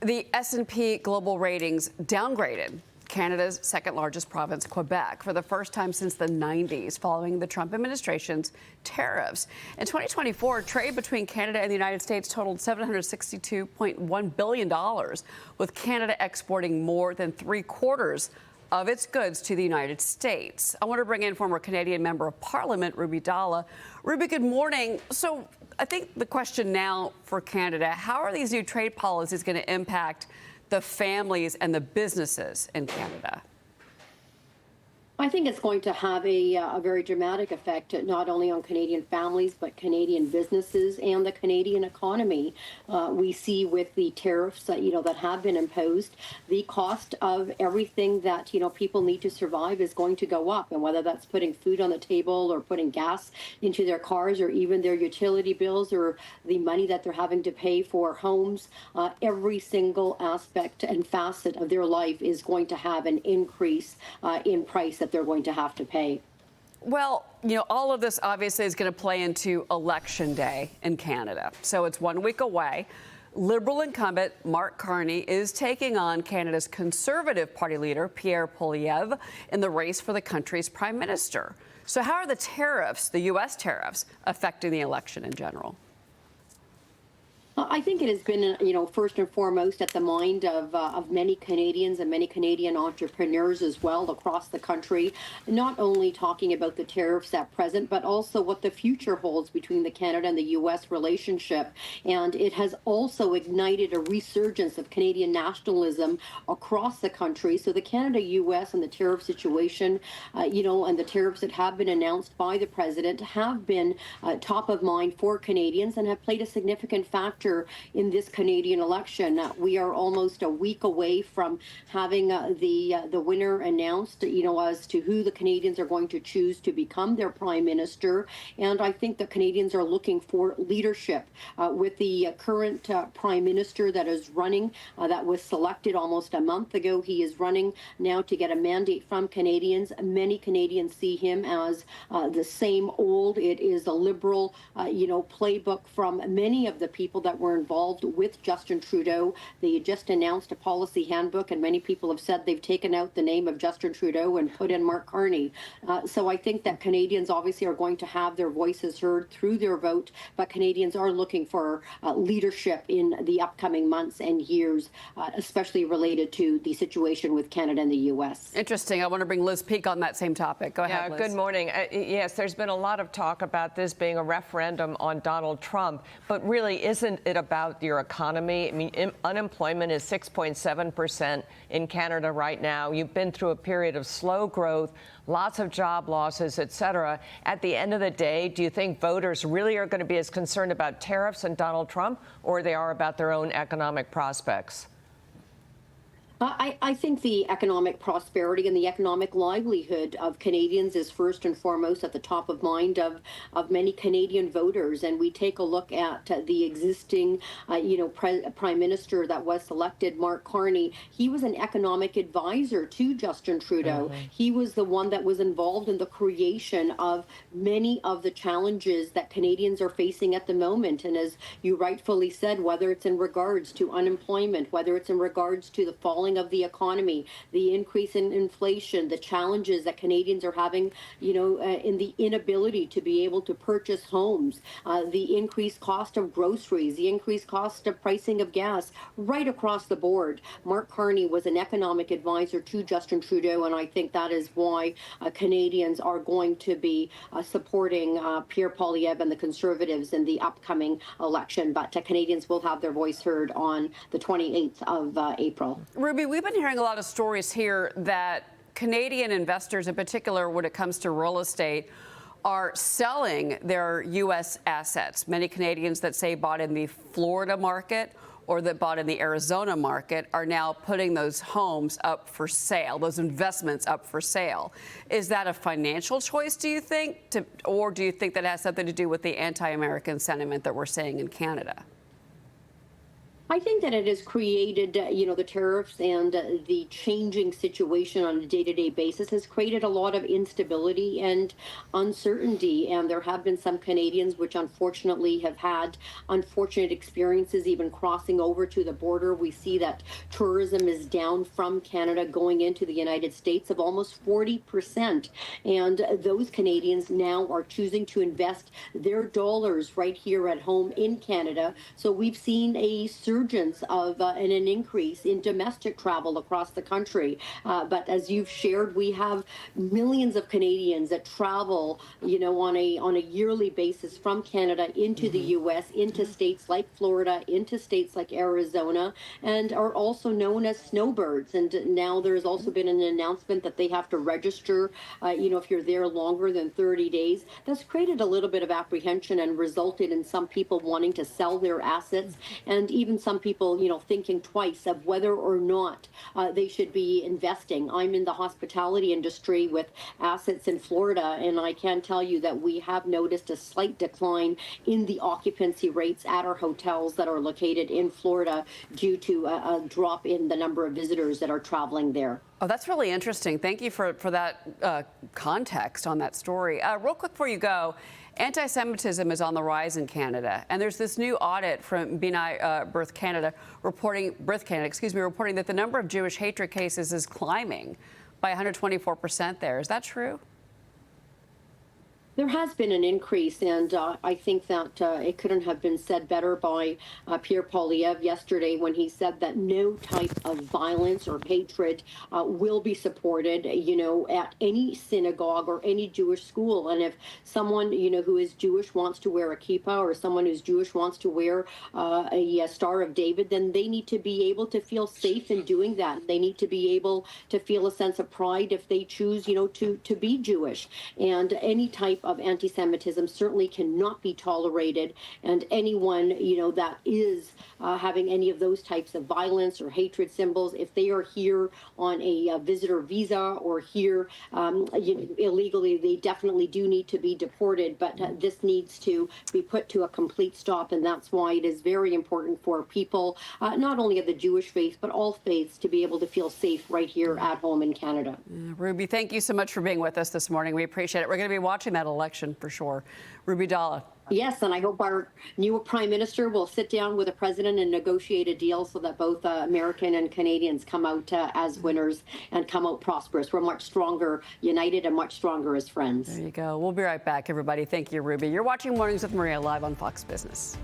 The S&P Global Ratings downgraded Canada's second largest province, Quebec, for the first time since the 90s, following the Trump administration's tariffs. In 2024, trade between Canada and the United States totaled $762.1 billion, with Canada exporting more than three-quarters of its goods to the United States. I want to bring in former Canadian Member of Parliament, Ruby Dhalla. Ruby, good morning. So I think the question now for Canada, how are these new trade policies going to impact the families and the businesses in Canada? I think it's going to have a very dramatic effect, not only on Canadian families, but Canadian businesses and the Canadian economy. We see with the tariffs that, that have been imposed, the cost of everything that, people need to survive is going to go up. And whether that's putting food on the table or putting gas into their cars or even their utility bills or the money that they're having to pay for homes, every single aspect and facet of their life is going to have an increase in price that they're going to have to pay. Well, all of this obviously is going to play into Election Day in Canada. So it's 1 week away. Liberal incumbent Mark Carney is taking on Canada's Conservative Party leader, Pierre Poilievre, in the race for the country's prime minister. So how are the tariffs, the U.S. tariffs, affecting the election in general? I think it has been, first and foremost at the mind of many Canadians and many Canadian entrepreneurs as well across the country, not only talking about the tariffs at present, but also what the future holds between the Canada and the U.S. relationship. And it has also ignited a resurgence of Canadian nationalism across the country. So the Canada-U.S. and the tariff situation, and the tariffs that have been announced by the president have been top of mind for Canadians and have played a significant factor in this Canadian election. We are almost a week away from having the winner announced, as to who the Canadians are going to choose to become their prime minister. And I think that Canadians are looking for leadership with the current prime minister that is running, that was selected almost a month ago. He is running now to get a mandate from Canadians. Many Canadians see him as the same old. It is a liberal, playbook from many of the people that were involved with Justin Trudeau. They just announced a policy handbook, and many people have said they've taken out the name of Justin Trudeau and put in Mark Carney. So I think that Canadians obviously are going to have their voices heard through their vote, but Canadians are looking for leadership in the upcoming months and years, especially related to the situation with Canada and the U.S. Interesting. I want to bring Liz Peek on that same topic. Go ahead, Liz. Good morning. Yes, there's been a lot of talk about this being a referendum on Donald Trump, but really isn't it about your economy? I mean, unemployment is 6.7% in Canada right now. You've been through a period of slow growth, lots of job losses, et cetera. At the end of the day, do you think voters really are going to be as concerned about tariffs and Donald Trump, or they are about their own economic prospects? I think the economic prosperity and the economic livelihood of Canadians is first and foremost at the top of mind of many Canadian voters. And we take a look at the existing, prime minister that was selected, Mark Carney. He was an economic advisor to Justin Trudeau. He was the one that was involved in the creation of many of the challenges that Canadians are facing at the moment. And as you rightfully said, whether it's in regards to unemployment, whether it's in regards to the falling of the economy, the increase in inflation, the challenges that Canadians are having, in the inability to be able to purchase homes, the increased cost of groceries, the increased cost of pricing of gas, right across the board. Mark Carney was an economic advisor to Justin Trudeau, and I think that is why Canadians are going to be supporting Pierre Poilievre and the Conservatives in the upcoming election. But Canadians will have their voice heard on the 28th of April. Ruby, we've been hearing a lot of stories here that Canadian investors, in particular when it comes to real estate, are selling their U.S. assets. Many Canadians that say bought in the Florida market or that bought in the Arizona market are now putting those homes up for sale, those investments up for sale. Is that a financial choice, do you think, or do you think that has something to do with the anti-American sentiment that we're seeing in Canada? I think that it has created, the tariffs and the changing situation on a day-to-day basis has created a lot of instability and uncertainty. And there have been some Canadians which unfortunately have had unfortunate experiences even crossing over to the border. We see that tourism is down from Canada going into the United States of almost 40%. And those Canadians now are choosing to invest their dollars right here at home in Canada. So we've seen a resurgence of and an increase in domestic travel across the country. But as you've shared, we have millions of Canadians that travel, on a yearly basis from Canada into the U.S., into states like Florida, into states like Arizona, and are also known as snowbirds. And now there's also been an announcement that they have to register, if you're there longer than 30 days. That's created a little bit of apprehension and resulted in some people wanting to sell their assets, and even some people, thinking twice of whether or not they should be investing. I'm in the hospitality industry with assets in Florida, and I can tell you that we have noticed a slight decline in the occupancy rates at our hotels that are located in Florida due to a drop in the number of visitors that are traveling there. Oh, that's really interesting. Thank you for that context on that story. Real quick before you go, anti-Semitism is on the rise in Canada, and there's this new audit from Birth Canada reporting that the number of Jewish hatred cases is climbing by 124% there. Is that true? There has been an increase, and I think that it couldn't have been said better by Pierre Poilievre yesterday when he said that no type of violence or hatred will be supported, at any synagogue or any Jewish school. And if someone, who is Jewish wants to wear a kippah, or someone who's Jewish wants to wear a Star of David, then they need to be able to feel safe in doing that. They need to be able to feel a sense of pride if they choose, to be Jewish. And any type of anti-Semitism certainly cannot be tolerated, and anyone that is having any of those types of violence or hatred symbols, if they are here on a visitor visa or here illegally, they definitely do need to be deported. But this needs to be put to a complete stop, and that's why it is very important for people, not only of the Jewish faith but all faiths, to be able to feel safe right here at home in Canada. Ruby, thank you so much for being with us this morning. We appreciate it. We're going to be watching that election for sure. Ruby Dhalla. Yes, and I hope our new Prime Minister will sit down with the President and negotiate a deal so that both American and Canadians come out as winners and come out prosperous. We're much stronger united and much stronger as friends. There you go. We'll be right back, everybody. Thank you, Ruby. You're watching Mornings with Maria live on Fox Business.